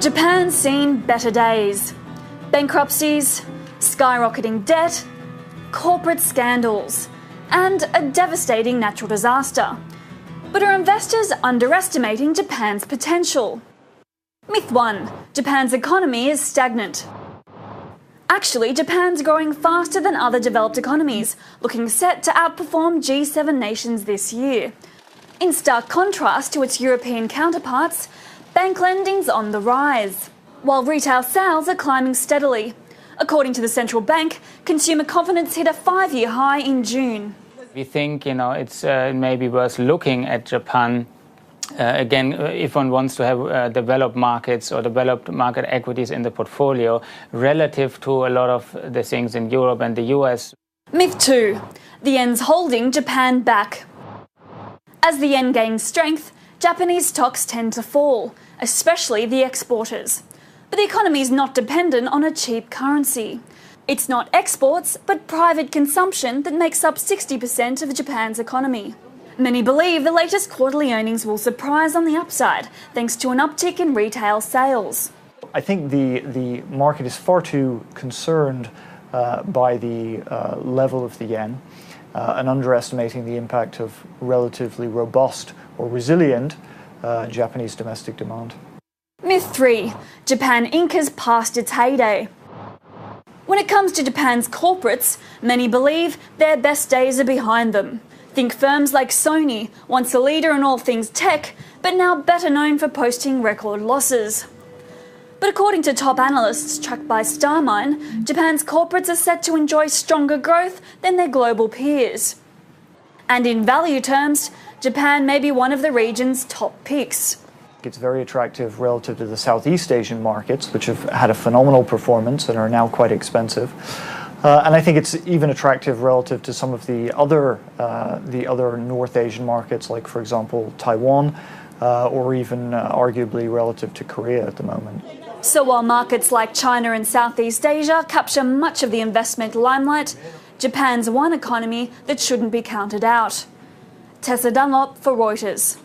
Japan's seen better days. Bankruptcies, skyrocketing debt, corporate scandals, and a devastating natural disaster. But are investors underestimating Japan's potential? Myth 1. Japan's economy is stagnant. Actually, Japan's growing faster than other developed economies, looking set to outperform G7 nations this year. In stark contrast to its European counterparts, bank lending's on the rise, while retail sales are climbing steadily. According to the central bank, consumer confidence hit a 5-year high in June. We think, it's maybe worth looking at Japan again, if one wants to have developed markets or developed market equities in the portfolio relative to a lot of the things in Europe and the US. Myth 2. The yen's holding Japan back. As the yen gains strength, Japanese stocks tend to fall, especially the exporters. But the economy is not dependent on a cheap currency. It's not exports, but private consumption that makes up 60% of Japan's economy. Many believe the latest quarterly earnings will surprise on the upside, thanks to an uptick in retail sales. I think the market is far too concerned by the level of the yen and underestimating the impact of relatively robust or resilient Japanese domestic demand. Myth 3. Japan Inc. has passed its heyday. When it comes to Japan's corporates, many believe their best days are behind them. Think firms like Sony, once a leader in all things tech, but now better known for posting record losses. But according to top analysts tracked by Starmine, Japan's corporates are set to enjoy stronger growth than their global peers. And in value terms, Japan may be one of the region's top picks. It's very attractive relative to the Southeast Asian markets, which have had a phenomenal performance and are now quite expensive. And I think it's even attractive relative to some of the other North Asian markets, like, for example, Taiwan, or even arguably relative to Korea at the moment. So while markets like China and Southeast Asia capture much of the investment limelight, Japan's one economy that shouldn't be counted out. Tessa Dunlop for Reuters.